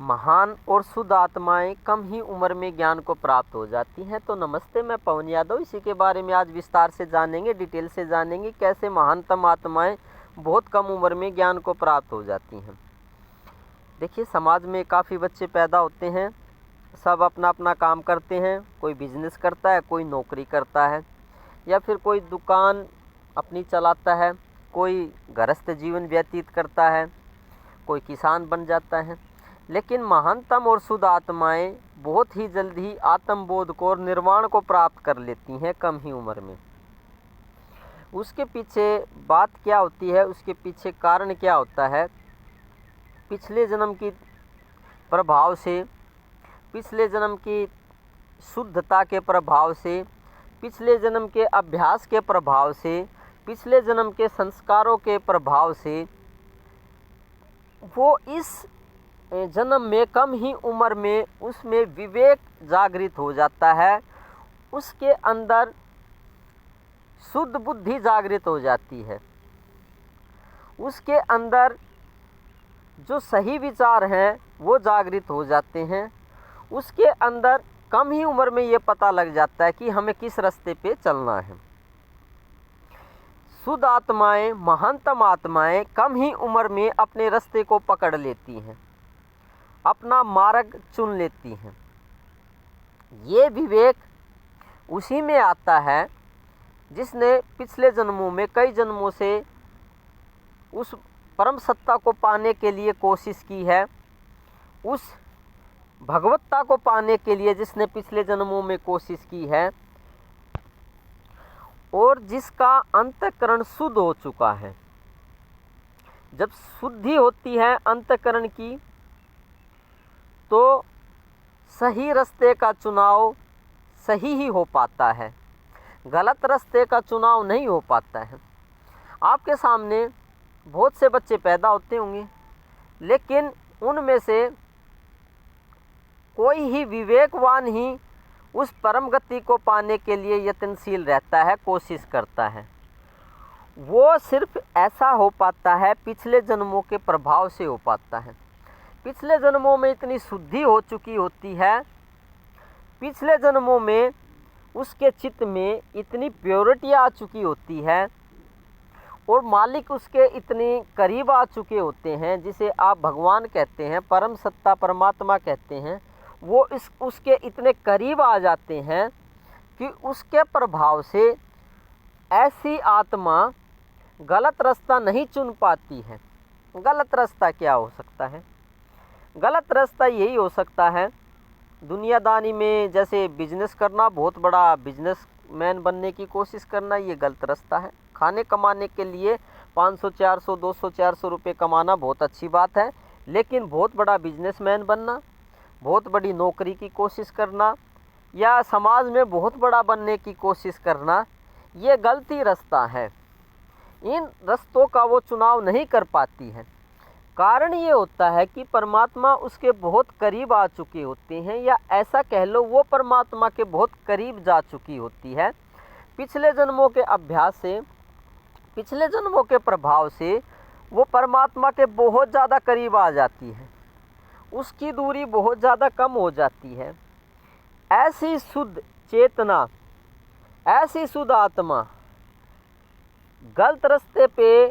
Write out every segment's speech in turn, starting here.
महान और शुद्ध आत्माएं कम ही उम्र में ज्ञान को प्राप्त हो जाती हैं। तो नमस्ते, मैं पवन यादव। इसी के बारे में आज विस्तार से जानेंगे, डिटेल से जानेंगे कैसे महानतम आत्माएं बहुत कम उम्र में ज्ञान को प्राप्त हो जाती हैं। देखिए, समाज में काफ़ी बच्चे पैदा होते हैं, सब अपना अपना काम करते हैं। कोई बिजनेस करता है, कोई नौकरी करता है, या फिर कोई दुकान अपनी चलाता है, कोई गृहस्थ जीवन व्यतीत करता है, कोई किसान बन जाता है। लेकिन महानतम और शुद्ध आत्माएं बहुत ही जल्द ही आत्मबोध को और निर्वाण को प्राप्त कर लेती हैं कम ही उम्र में। उसके पीछे बात क्या होती है, उसके पीछे कारण क्या होता है? पिछले जन्म की प्रभाव से, पिछले जन्म की शुद्धता के प्रभाव से, पिछले जन्म के अभ्यास के प्रभाव से, पिछले जन्म के संस्कारों के प्रभाव से वो इस जन्म में कम ही उम्र में उसमें विवेक जागृत हो जाता है, उसके अंदर शुद्ध बुद्धि जागृत हो जाती है, उसके अंदर जो सही विचार हैं वो जागृत हो जाते हैं। उसके अंदर कम ही उम्र में ये पता लग जाता है कि हमें किस रास्ते पे चलना है। शुद्ध आत्माएं, महानतम आत्माएं कम ही उम्र में अपने रास्ते को पकड़ लेती हैं, अपना मार्ग चुन लेती हैं। ये विवेक उसी में आता है जिसने पिछले जन्मों में कई जन्मों से उस परम सत्ता को पाने के लिए कोशिश की है, उस भगवत्ता को पाने के लिए जिसने पिछले जन्मों में कोशिश की है, और जिसका अंतःकरण शुद्ध हो चुका है। जब शुद्धि होती है अंतःकरण की, तो सही रास्ते का चुनाव सही ही हो पाता है, गलत रास्ते का चुनाव नहीं हो पाता है। आपके सामने बहुत से बच्चे पैदा होते होंगे, लेकिन उनमें से कोई ही विवेकवान ही उस परम गति को पाने के लिए यत्नशील रहता है, कोशिश करता है। वो सिर्फ ऐसा हो पाता है, पिछले जन्मों के प्रभाव से हो पाता है। पिछले जन्मों में इतनी शुद्धि हो चुकी होती है, पिछले जन्मों में उसके चित्त में इतनी प्योरिटी आ चुकी होती है, और मालिक उसके इतने करीब आ चुके होते हैं, जिसे आप भगवान कहते हैं, परम सत्ता परमात्मा कहते हैं। वो उसके इतने करीब आ जाते हैं कि उसके प्रभाव से ऐसी आत्मा गलत रास्ता नहीं चुन पाती है। गलत रास्ता क्या हो सकता है? गलत रास्ता यही हो सकता है, दुनियादारी में जैसे बिजनेस करना, बहुत बड़ा बिजनेसमैन बनने की कोशिश करना, ये गलत रास्ता है। खाने कमाने के लिए 500, 400, 200, 400 रुपये कमाना बहुत अच्छी बात है, लेकिन बहुत बड़ा बिजनेसमैन बनना, बहुत बड़ी नौकरी की कोशिश करना, या समाज में बहुत बड़ा बनने की कोशिश करना, ये गलती रास्ता है। इन रास्तों का वो चुनाव नहीं कर पाती है। कारण ये होता है कि परमात्मा उसके बहुत करीब आ चुके होते हैं, या ऐसा कह लो वो परमात्मा के बहुत करीब जा चुकी होती है। पिछले जन्मों के अभ्यास से, पिछले जन्मों के प्रभाव से वो परमात्मा के बहुत ज़्यादा करीब आ जाती है, उसकी दूरी बहुत ज़्यादा कम हो जाती है। ऐसी शुद्ध चेतना, ऐसी शुद्ध आत्मा गलत रास्ते पे,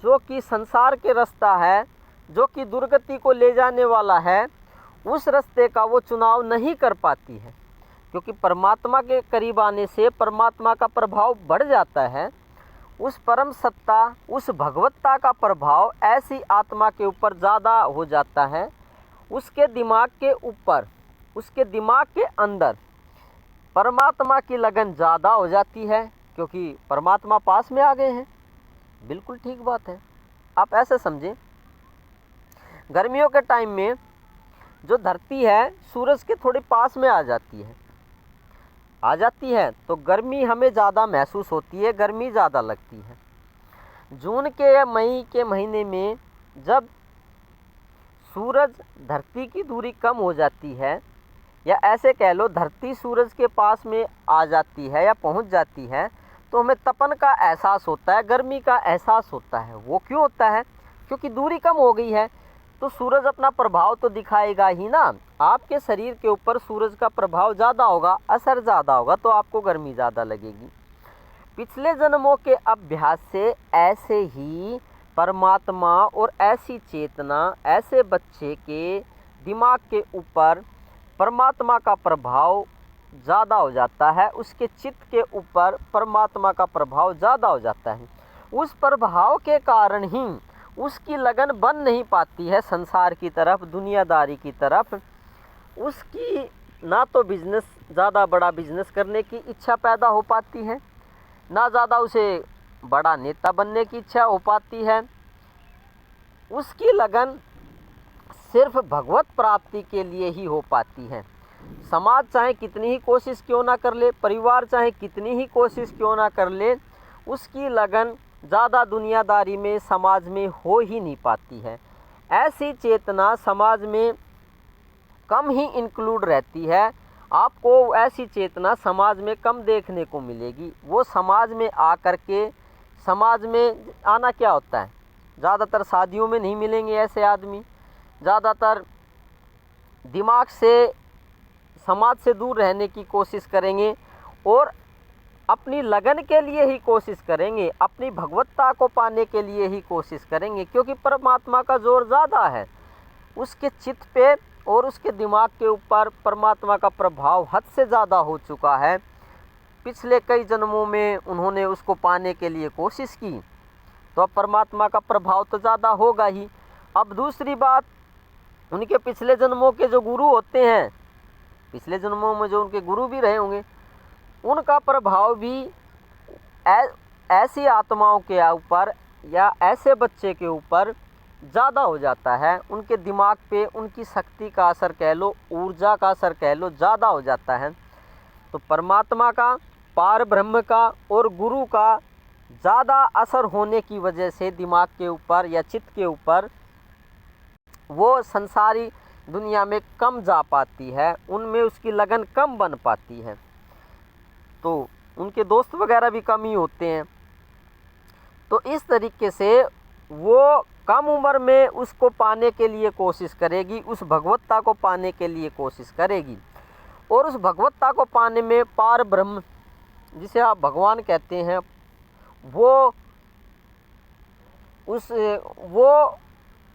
जो कि संसार के रास्ता है, जो कि दुर्गति को ले जाने वाला है, उस रास्ते का वो चुनाव नहीं कर पाती है। क्योंकि परमात्मा के करीब आने से परमात्मा का प्रभाव बढ़ जाता है। उस परम सत्ता, उस भगवत्ता का प्रभाव ऐसी आत्मा के ऊपर ज़्यादा हो जाता है। उसके दिमाग के ऊपर, उसके दिमाग के अंदर परमात्मा की लगन ज़्यादा हो जाती है, क्योंकि परमात्मा पास में आ गए हैं। बिल्कुल ठीक बात है। आप ऐसे समझें, गर्मियों के टाइम में जो धरती है सूरज के थोड़े पास में आ जाती है, तो गर्मी हमें ज़्यादा महसूस होती है, गर्मी ज़्यादा लगती है। जून के या मई के महीने में जब सूरज धरती की दूरी कम हो जाती है, या ऐसे कह लो धरती सूरज के पास में आ जाती है या पहुंच जाती है, तो हमें तपन का एहसास होता है, गर्मी का एहसास होता है। वो क्यों होता है? क्योंकि दूरी कम हो गई है। तो सूरज अपना प्रभाव तो दिखाएगा ही ना। आपके शरीर के ऊपर सूरज का प्रभाव ज़्यादा होगा, असर ज़्यादा होगा, तो आपको गर्मी ज़्यादा लगेगी। पिछले जन्मों के अभ्यास से ऐसे ही परमात्मा और ऐसी चेतना ऐसे बच्चे के दिमाग के ऊपर परमात्मा का प्रभाव ज़्यादा हो जाता है, उसके चित्त के ऊपर परमात्मा का प्रभाव ज़्यादा हो जाता है। उस प्रभाव के कारण ही उसकी लगन बन नहीं पाती है संसार की तरफ, दुनियादारी की तरफ। उसकी ना तो बिजनेस, ज़्यादा बड़ा बिजनेस करने की इच्छा पैदा हो पाती है, ना ज़्यादा उसे बड़ा नेता बनने की इच्छा हो पाती है। उसकी लगन सिर्फ भगवत प्राप्ति के लिए ही हो पाती है। समाज चाहे कितनी ही कोशिश क्यों ना कर ले, परिवार चाहे कितनी ही कोशिश क्यों ना कर ले, उसकी लगन ज़्यादा दुनियादारी में, समाज में हो ही नहीं पाती है। ऐसी चेतना समाज में कम ही इंक्लूड रहती है। आपको ऐसी चेतना समाज में कम देखने को मिलेगी। वो समाज में आकर के, समाज में आना क्या होता है, ज़्यादातर शादियों में नहीं मिलेंगे ऐसे आदमी। ज़्यादातर दिमाग से, समाज से दूर रहने की कोशिश करेंगे और अपनी लगन के लिए ही कोशिश करेंगे, अपनी भगवत्ता को पाने के लिए ही कोशिश करेंगे, क्योंकि परमात्मा का जोर ज़्यादा है उसके चित्त पे और उसके दिमाग के ऊपर। परमात्मा का प्रभाव हद से ज़्यादा हो चुका है। पिछले कई जन्मों में उन्होंने उसको पाने के लिए कोशिश की, तो अब परमात्मा का प्रभाव तो ज़्यादा होगा ही। अब दूसरी बात, उनके पिछले जन्मों के जो गुरु होते हैं, पिछले जन्मों में जो उनके गुरु भी रहे होंगे, उनका प्रभाव भी ऐसी आत्माओं के ऊपर या ऐसे बच्चे के ऊपर ज़्यादा हो जाता है। उनके दिमाग पे उनकी शक्ति का असर कह लो, ऊर्जा का असर कह लो, ज़्यादा हो जाता है। तो परमात्मा का, पार ब्रह्म का और गुरु का ज़्यादा असर होने की वजह से दिमाग के ऊपर या चित्त के ऊपर वो संसारी दुनिया में कम जा पाती है, उनमें उसकी लगन कम बन पाती है। तो उनके दोस्त वगैरह भी कम ही होते हैं। तो इस तरीके से वो कम उम्र में उसको पाने के लिए कोशिश करेगी, उस भगवत्ता को पाने के लिए कोशिश करेगी। और उस भगवत्ता को पाने में पार ब्रह्म, जिसे आप भगवान कहते हैं, वो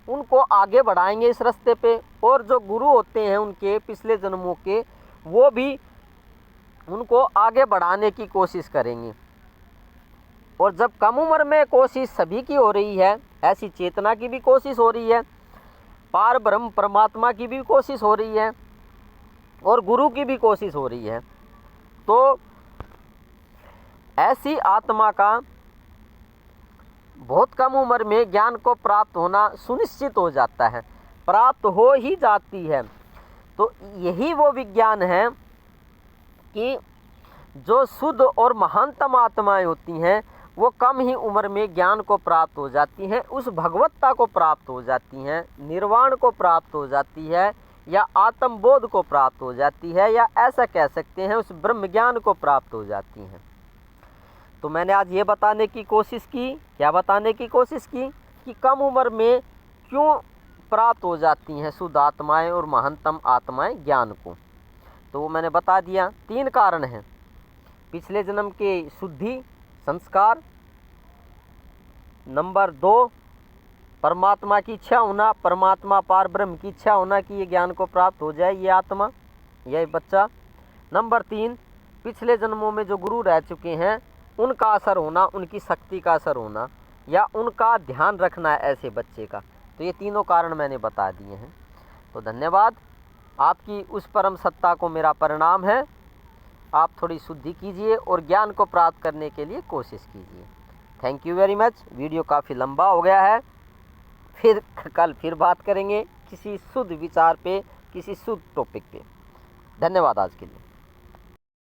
उनको आगे बढ़ाएंगे इस रास्ते पे। और जो गुरु होते हैं उनके पिछले जन्मों के, वो भी उनको आगे बढ़ाने की कोशिश करेंगे। और जब कम उम्र में कोशिश सभी की हो रही है, ऐसी चेतना की भी कोशिश हो रही है, पार ब्रह्म परमात्मा की भी कोशिश हो रही है और गुरु की भी कोशिश हो रही है, तो ऐसी आत्मा का बहुत कम उम्र में ज्ञान को प्राप्त होना सुनिश्चित हो जाता है, प्राप्त हो ही जाती है। तो यही वो विज्ञान है कि जो शुद्ध और महानतम आत्माएं होती हैं, वो कम ही उम्र में ज्ञान को प्राप्त हो जाती हैं, उस भगवत्ता को प्राप्त हो जाती हैं, निर्वाण को प्राप्त हो जाती है, या आत्मबोध को प्राप्त हो जाती है, या ऐसा कह सकते हैं उस ब्रह्म ज्ञान को प्राप्त हो जाती हैं। तो मैंने आज ये बताने की कोशिश की, क्या बताने की कोशिश की, कि कम उम्र में क्यों प्राप्त हो जाती हैं शुद्ध आत्माएं और महानतम आत्माएं ज्ञान को। तो वो मैंने बता दिया। 3 कारण हैं: पिछले जन्म के शुद्धि संस्कार, नंबर 2 परमात्मा की इच्छा होना, परमात्मा पार ब्रह्म की इच्छा होना कि ये ज्ञान को प्राप्त हो जाए ये आत्मा, यह बच्चा, नंबर 3 पिछले जन्मों में जो गुरु रह चुके हैं उनका असर होना, उनकी शक्ति का असर होना, या उनका ध्यान रखना है ऐसे बच्चे का। तो ये तीनों कारण मैंने बता दिए हैं। तो धन्यवाद, आपकी उस परम सत्ता को मेरा प्रणाम है। आप थोड़ी शुद्धि कीजिए और ज्ञान को प्राप्त करने के लिए कोशिश कीजिए। Thank you very much. Video काफ़ी लंबा हो गया है, फिर कल फिर बात करेंगे किसी शुद्ध विचार पे, किसी शुद्ध टॉपिक पे। धन्यवाद आज के लिए।